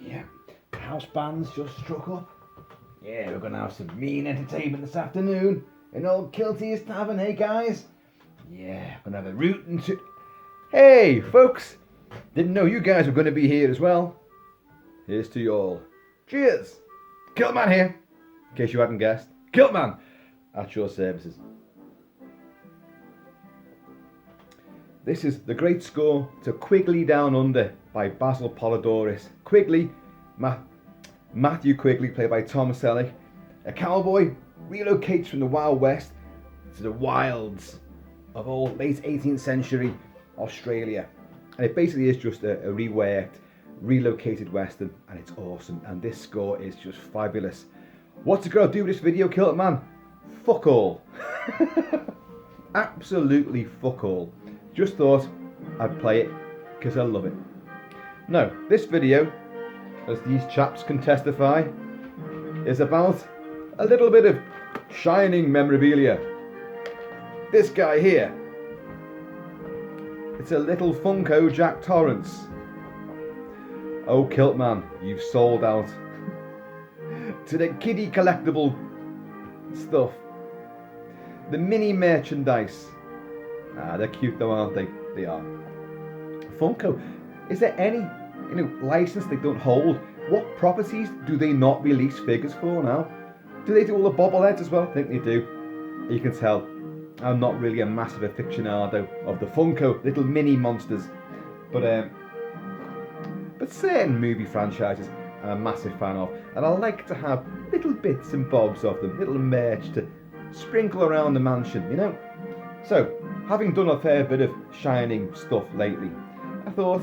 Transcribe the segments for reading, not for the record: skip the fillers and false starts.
Yeah, house band's just struck up. Yeah, we're gonna have some mean entertainment this afternoon in old Kilty's tavern, hey guys? Yeah, we're gonna have a rootin' to... Hey, folks! Didn't know you guys were gonna be here as well. Here's to you all. Cheers! Kilt-Man here, in case you hadn't guessed. Kilt-Man, at your services. This is the great score to Quigly Down Under by Basil Polidorus. Quigly, Matthew Quigly, played by Tom Selleck. A cowboy relocates from the Wild West to the wilds of old late 18th century Australia. And it basically is just a reworked, relocated western, and it's awesome. And this score is just fabulous. What's it got to do with this video, Kilt-Man? Fuck all. Absolutely fuck all. Just thought I'd play it because I love it. No, this video, as these chaps can testify, is about a little bit of shining memorabilia. This guy here, it's a little Funko Jack Torrance. Oh Kilt-Man, you've sold out to the kiddie collectible stuff, the mini merchandise. Ah, they're cute though, aren't they? They are. Funko, is there any license they don't hold? What properties do they not release figures for now? Do they do all the bobbleheads as well? I think they do. You can tell I'm not really a massive aficionado of the Funko little mini monsters, but certain movie franchises I'm a massive fan of, and I like to have little bits and bobs of them, little merch to sprinkle around the mansion, you know. So, having done a fair bit of shining stuff lately, I thought,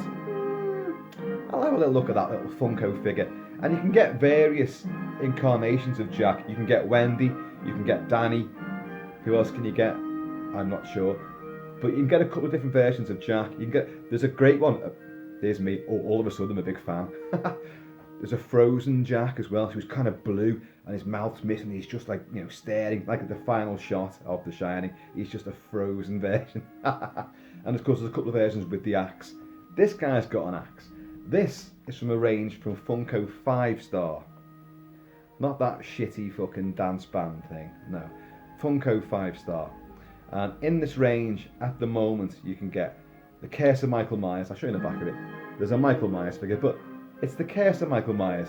I'll have a little look at that little Funko figure. And you can get various incarnations of Jack. You can get Wendy, you can get Danny. Who else can you get? I'm not sure. But you can get a couple of different versions of Jack. You can get, there's a great one. There's me, all of a sudden I'm a big fan. There's a frozen Jack as well. He was kind of blue and his mouth's missing. He's just like, staring, like at the final shot of The Shining. He's just a frozen version. And of course there's a couple of versions with the axe. This guy's got an axe. This is from a range from Funko 5 Star. Not that shitty fucking dance band thing, no. Funko 5 Star. And in this range, at the moment, you can get the Curse of Michael Myers. I'll show you in the back of it. There's a Michael Myers figure, but it's the Curse of Michael Myers.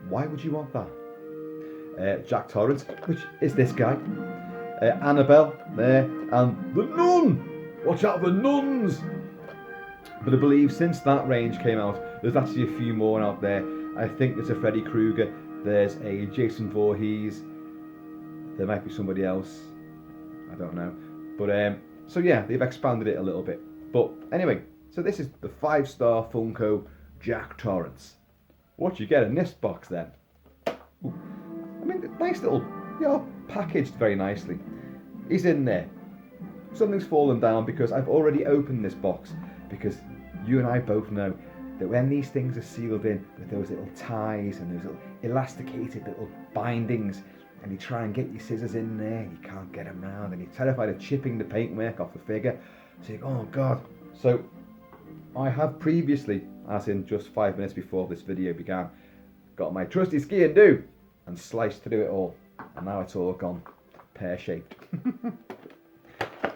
Why would you want that? Jack Torrance, which is this guy. Annabelle, there. And the nun! Watch out for nuns! But I believe since that range came out, there's actually a few more out there. I think there's a Freddy Krueger, there's a Jason Voorhees, there might be somebody else, I don't know. But so yeah, they've expanded it a little bit. But anyway, so this is the 5 Star Funko Jack Torrance. What you get in this box then? Ooh, I mean, nice little, packaged very nicely. He's in there. Something's fallen down because I've already opened this box. Because you and I both know that when these things are sealed in with those little ties and those little elasticated little bindings, and you try and get your scissors in there and you can't get them round, and you're terrified of chipping the paintwork off the figure, so you go, oh god. So I have previously, as in just 5 minutes before this video began, got my trusty ski and do and sliced through it all, and now it's all gone pear-shaped.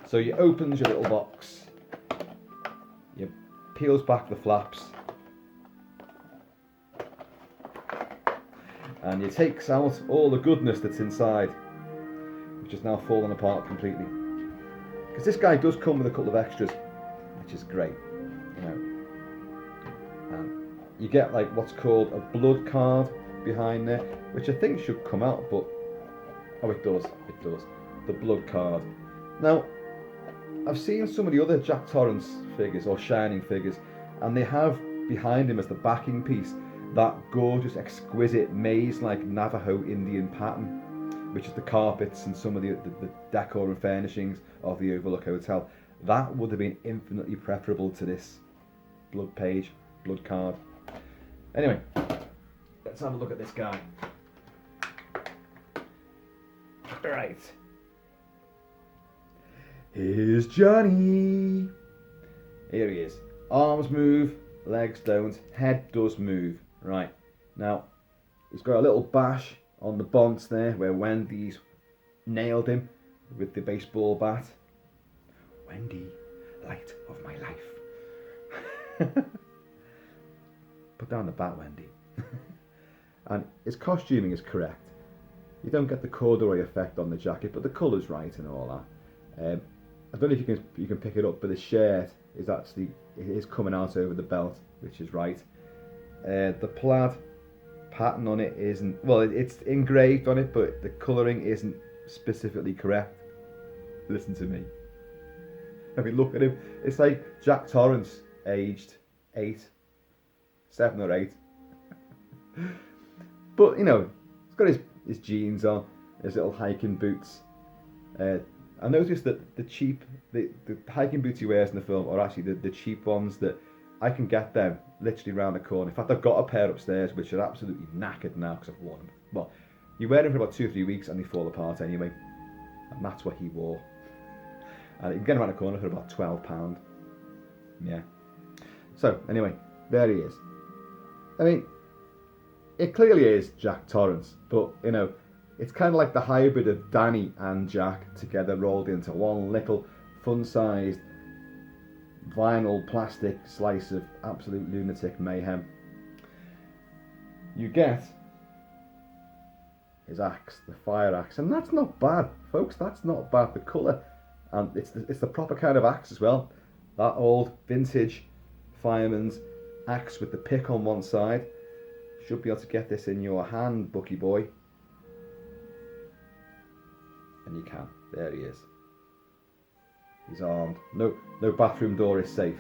So you opens your little box, you peels back the flaps, and you takes out all the goodness that's inside, which is now fallen apart completely. Because this guy does come with a couple of extras, which is great, And you get like what's called a blood card behind there, which I think should come out, but oh, it does. The blood card. Now, I've seen some of the other Jack Torrance figures or Shining figures, and they have behind him as the backing piece that gorgeous, exquisite maze-like Navajo Indian pattern, which is the carpets and some of the decor and furnishings of the Overlook Hotel. That would have been infinitely preferable to this blood card. Anyway, let's have a look at this guy. Right. Here's Johnny. Here he is. Arms move, legs don't, head does move. Right, now, he's got a little bash on the bonds there where Wendy's nailed him with the baseball bat. Wendy, light of my life. Put down the bat, Wendy. And his costuming is correct. You don't get the corduroy effect on the jacket, but the colour's right and all that. I don't know if you can pick it up, but the shirt is coming out over the belt, which is right. The plaid pattern on it isn't, well, it's engraved on it, but the colouring isn't specifically correct. Listen to me. I mean, look at him. It's like Jack Torrance, aged 7 or 8. But, you know, he's got his jeans on, his little hiking boots. I noticed that the hiking boots he wears in the film are actually the cheap ones that I can get them literally round the corner. In fact, I've got a pair upstairs which are absolutely knackered now because I've worn them. Well, you wear them for about 2 or 3 weeks and they fall apart anyway. And that's what he wore. And you can get them around the corner for about £12. Yeah. So, anyway, there he is. I mean, it clearly is Jack Torrance, but, you know, it's kind of like the hybrid of Danny and Jack together rolled into one little fun-sized vinyl plastic slice of absolute lunatic mayhem. You get his axe, the fire axe, and that's not bad, folks. That's not bad. The colour, and it's the proper kind of axe as well. That old vintage fireman's axe with the pick on one side. Should be able to get this in your hand, Bucky boy. And you can. There he is. He's armed. No bathroom door is safe.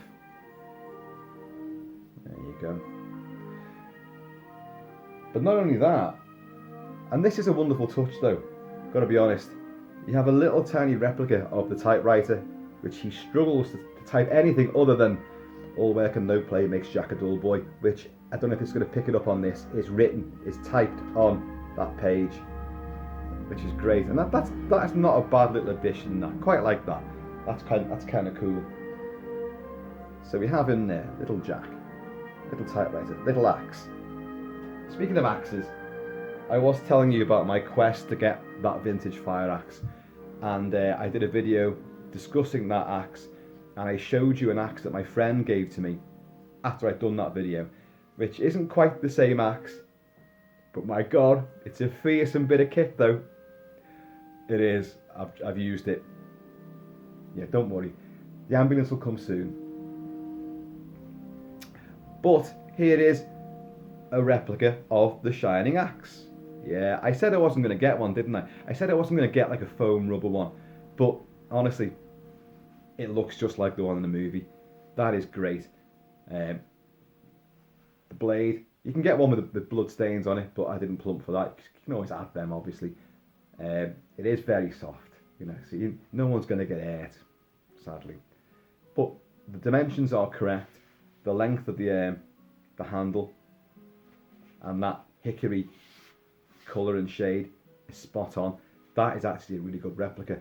There you go. But not only that, and this is a wonderful touch though, gotta be honest, you have a little tiny replica of the typewriter, which he struggles to type anything other than all work and no play makes Jack a dull boy, which I don't know if it's going to pick it up on this, is typed on that page, which is great. And that's not a bad little addition. I quite like that. That's kind of cool. So we have in there little Jack, little typewriter, little axe. Speaking of axes, I was telling you about my quest to get that vintage fire axe, and I did a video discussing that axe, and I showed you an axe that my friend gave to me after I'd done that video, which isn't quite the same axe, but my god, it's a fearsome bit of kit though. It is. I've used it. Yeah, don't worry, the ambulance will come soon. But here is a replica of the Shining Axe. Yeah, I said I wasn't going to get one, didn't I? I said I wasn't going to get like a foam rubber one, but honestly, it looks just like the one in the movie. That is great. The blade, you can get one with the blood stains on it, but I didn't plump for that. You can always add them, obviously. It is very soft, you know, so no one's going to get hurt, sadly. But the dimensions are correct. The length of the handle and that hickory colour and shade is spot on. That is actually a really good replica.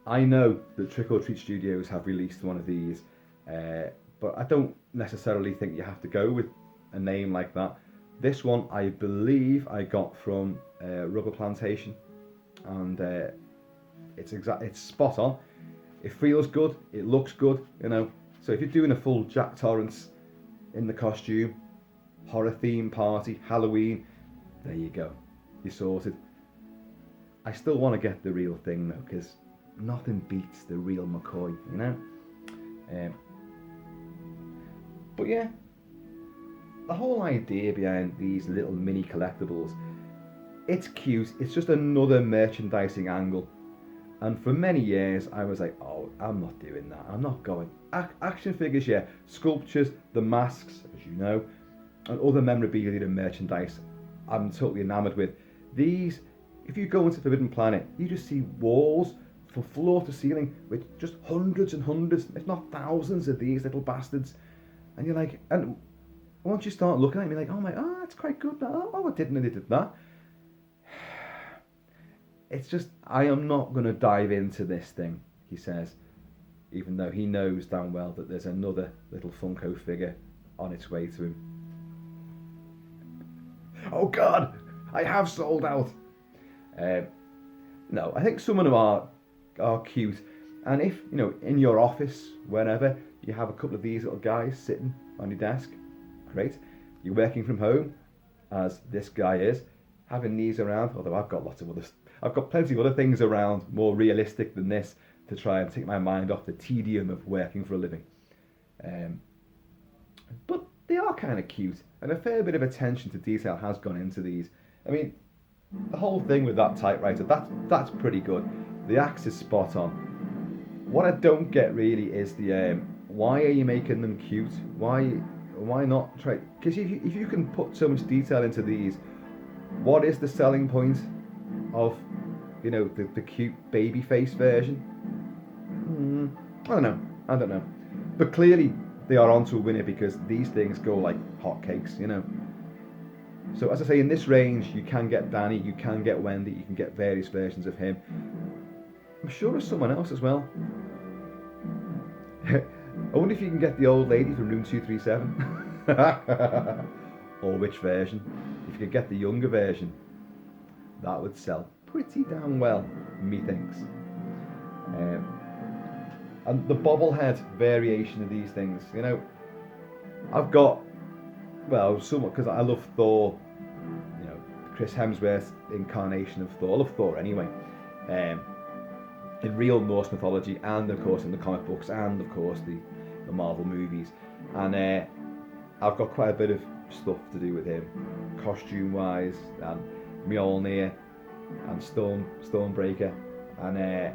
I know that Trick or Treat Studios have released one of these, but I don't necessarily think you have to go with a name like that. This one I believe I got from Rubber Plantation, and it's spot on. It feels good, it looks good, you know. So if you're doing a full Jack Torrance in the costume, horror theme party, Halloween, there you go, you're sorted. I still want to get the real thing though, because nothing beats the real McCoy, you know. But yeah, the whole idea behind these little mini collectibles, it's cute. It's just another merchandising angle. And for many years, I was like, oh, I'm not doing that. I'm not going. Action figures, yeah. Sculptures, the masks, as you know, and other memorabilia and merchandise, I'm totally enamoured with. These, if you go into Forbidden Planet, you just see walls from floor to ceiling with just hundreds and hundreds, if not thousands of these little bastards. And you're like, and once you start looking at them, you're like, oh my, oh, that's quite good. Oh, I didn't know they did that. It's just, I am not going to dive into this thing, he says, even though he knows damn well that there's another little Funko figure on its way to him. Oh God, I have sold out. No, I think some of them are cute. And if, in your office, wherever, you have a couple of these little guys sitting on your desk, great. You're working from home, as this guy is, having these around, although I've got plenty of other things around more realistic than this to try and take my mind off the tedium of working for a living. But they are kind of cute, and a fair bit of attention to detail has gone into these. I mean, the whole thing with that typewriter, that's pretty good. The axe is spot on. What I don't get really is the why are you making them cute? Why not try? Because if you can put so much detail into these, what is the selling point of the cute baby face version? I don't know. But clearly they are onto a winner because these things go like hotcakes, So as I say, in this range, you can get Danny, you can get Wendy, you can get various versions of him. I'm sure there's someone else as well. I wonder if you can get the old lady from room 237. Or which version. If you could get the younger version, that would sell pretty damn well, methinks. And the bobblehead variation of these things, I've got, somewhat, because I love Thor, Chris Hemsworth's incarnation of Thor. I love Thor anyway. In real Norse mythology, and of course in the comic books, and of course the Marvel movies. And I've got quite a bit of stuff to do with him, costume wise, and Mjolnir, and Stormbreaker, and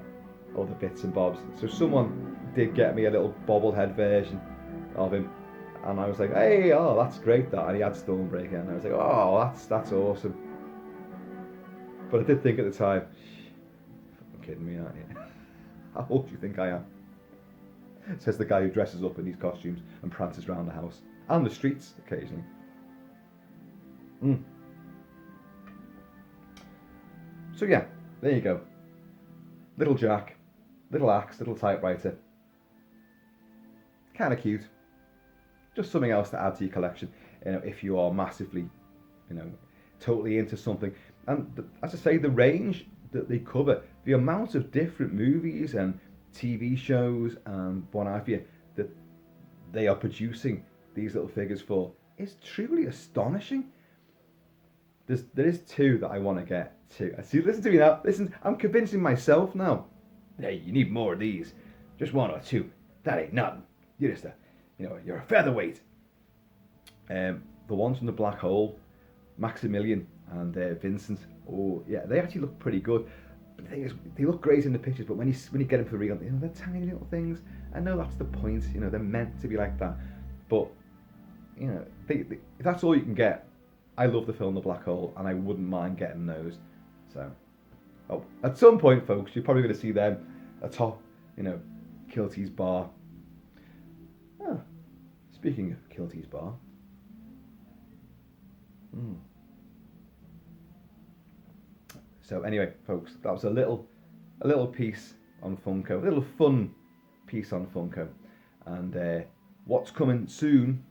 other bits and bobs. So someone did get me a little bobblehead version of him, and I was like, hey, oh, that's great, that. And he had Stormbreaker, and I was like, oh, that's awesome. But I did think at the time, you're kidding me, aren't you? How old do you think I am? Says the guy who dresses up in these costumes and prances around the house and the streets occasionally. So yeah, there you go. Little Jack, little axe, little typewriter. Kind of cute. Just something else to add to your collection, if you are massively, totally into something. And as I say, the range that they cover, the amount of different movies and TV shows and what have you that they are producing these little figures for is truly astonishing. There is two that I want to get to. See, listen to me now. Listen, I'm convincing myself now. Hey, you need more of these. Just one or two. That ain't nothing. You're just you're a featherweight. The ones from the black hole, Maximilian and Vincent. Oh yeah, they actually look pretty good. But the thing is, they look great in the pictures, but when you get them for real, they're tiny little things. I know that's the point. They're meant to be like that. But if that's all you can get, I love the film The Black Hole, and I wouldn't mind getting those. So, at some point, folks, you're probably going to see them atop, Kilty's bar. Oh, speaking of Kilty's bar. So anyway, folks, that was a little piece on Funko, a little fun piece on Funko, and what's coming soon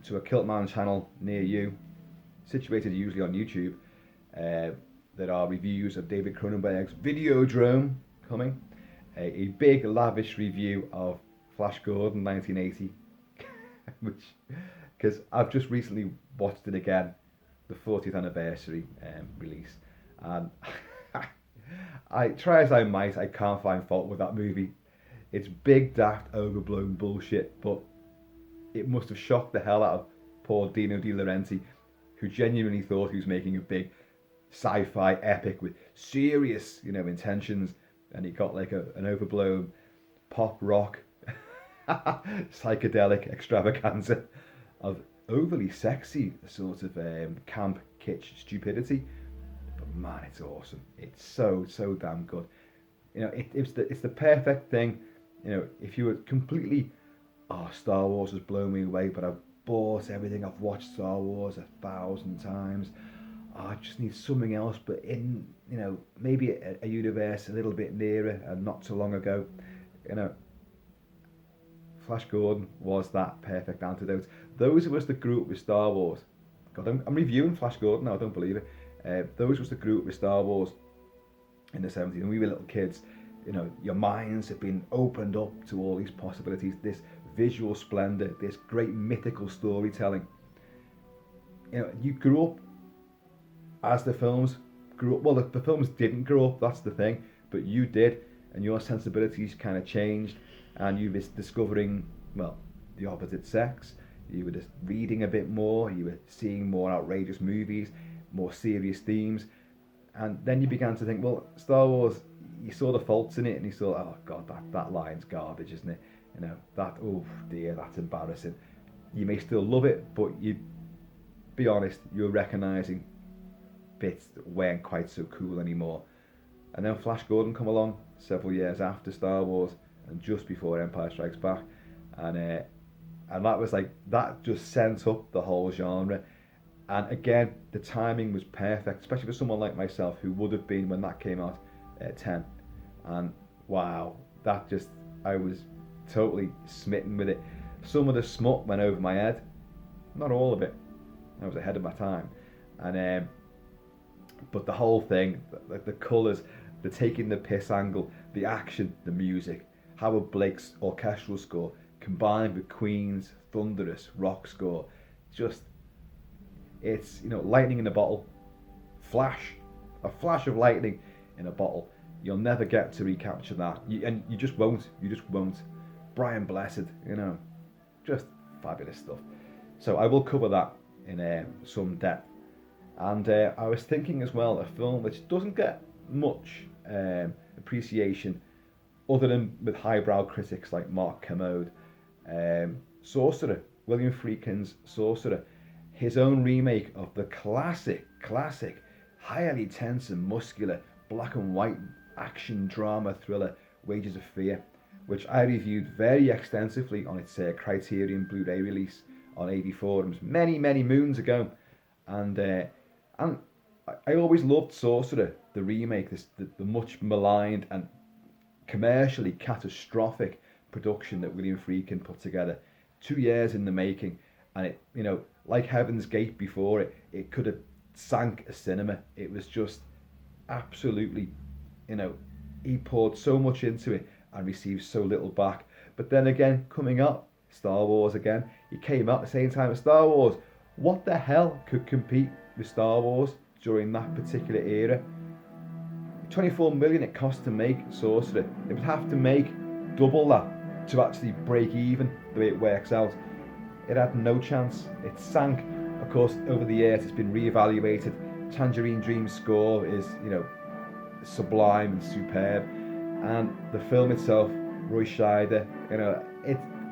to a Kilt-Man channel near you, situated usually on YouTube. There are reviews of David Cronenberg's Videodrome coming, a big lavish review of Flash Gordon 1980, because I've just recently watched it again, the 40th anniversary release. And I try as I might, I can't find fault with that movie. It's big, daft, overblown bullshit, but it must have shocked the hell out of poor Dino De Laurenti, who genuinely thought he was making a big sci-fi epic with serious, intentions, and he got like an overblown pop rock psychedelic extravaganza of overly sexy sort of camp kitsch stupidity. But man, it's awesome. It's so damn good. It's the perfect thing. If you were completely, Star Wars has blown me away, but I've bought everything. I've watched Star Wars 1,000 times. I just need something else, but in maybe a universe a little bit nearer and not so long ago. Flash Gordon was that perfect antidote. Those of us that grew up with Star Wars, God, I'm reviewing Flash Gordon now, I don't believe it. Those was the group with Star Wars in the 70s, and we were little kids. You know, your minds have been opened up to all these possibilities, this visual splendor, this great mythical storytelling. You know, you grew up as the films grew up. Well, the films didn't grow up, that's the thing, but you did, and your sensibilities kind of changed, and you were discovering, well, the opposite sex. You were just reading a bit more, you were seeing more outrageous movies, more serious themes, and then you began to think, well, Star Wars, you saw the faults in it, and you thought, oh God, that line's garbage, isn't it? You know, that, oh dear, that's embarrassing. You may still love it, but you, be honest, you're recognising bits that weren't quite so cool anymore. And then Flash Gordon come along several years after Star Wars and just before Empire Strikes Back, and that was like, that just sent up the whole genre. And again, the timing was perfect, especially for someone like myself who would have been, when that came out, 10. And wow, that just, I was totally smitten with it. Some of the smut went over my head, not all of it. I was ahead of my time. And but the whole thing, the colours, the taking the piss angle, the action, the music, Howard Blake's orchestral score combined with Queen's thunderous rock score, just, it's, you know, lightning in a bottle, a flash of lightning in a bottle. You'll never get to recapture that, and you just won't. Brian Blessed, you know, just fabulous stuff. So I will cover that in some depth. And I was thinking as well, a film which doesn't get much appreciation other than with highbrow critics like Mark Kermode. Sorcerer, William Friedkin's Sorcerer, his own remake of the classic, highly tense and muscular black and white action drama thriller Wages of Fear, which I reviewed very extensively on its Criterion Blu-ray release on AV Forums many moons ago. And I always loved Sorcerer, the remake, the much maligned and commercially catastrophic production that William Friedkin put together. 2 years in the making, and it, you know, like Heaven's Gate before it, it could have sank a cinema. It was just absolutely, you know, he poured so much into it and received so little back. But then again, coming up, Star Wars again, he came out at the same time as Star Wars. What the hell could compete with Star Wars during that particular era? 24 million it cost to make Sorcerer. It would have to make double that to actually break even the way it works out. It had no chance. It sank. Of course, over the years it's been re-evaluated. Tangerine Dream's score is, you know, sublime and superb, and the film itself, Roy Scheider, you know,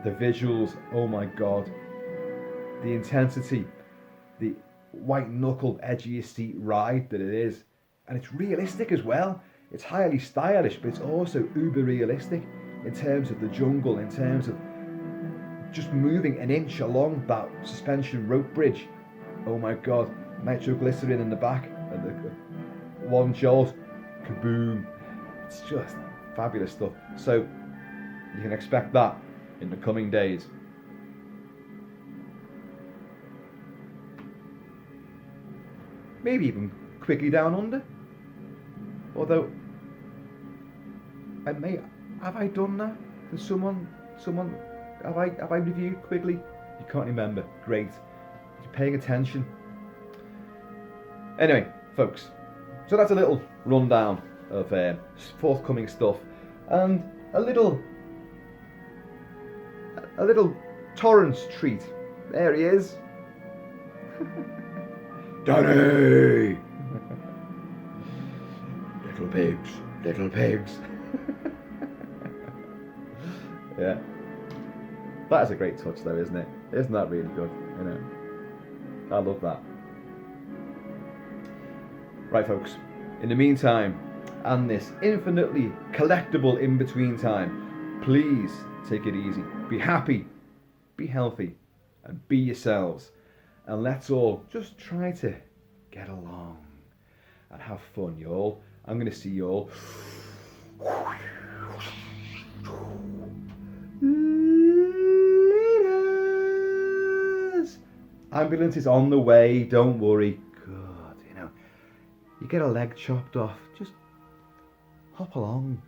the visuals, oh my God, the intensity, the white knuckle, edge of your seat ride that it is, and it's realistic as well. It's highly stylish, but it's also uber realistic in terms of the jungle, in terms of just moving an inch along that suspension rope bridge. Oh my God, nitroglycerin in the back, and the one jolt, kaboom. It's just fabulous stuff. So you can expect that in the coming days. Maybe even Quigley Down Under. Although have I done that? Has someone have I reviewed Quigley? You can't remember. Great. You're paying attention. Anyway, folks, so that's a little rundown of forthcoming stuff, and a little Torrance treat. There he is. Danny! Little pigs. Yeah. That is a great touch though, isn't it? Isn't that really good? You know, I love that. Right, folks, in the meantime, and this infinitely collectible in-between time, please take it easy. Be happy, be healthy, and be yourselves. And let's all just try to get along and have fun, y'all. I'm going to see y'all later. Ambulance is on the way, don't worry. Good, you know. You get a leg chopped off, just hop along.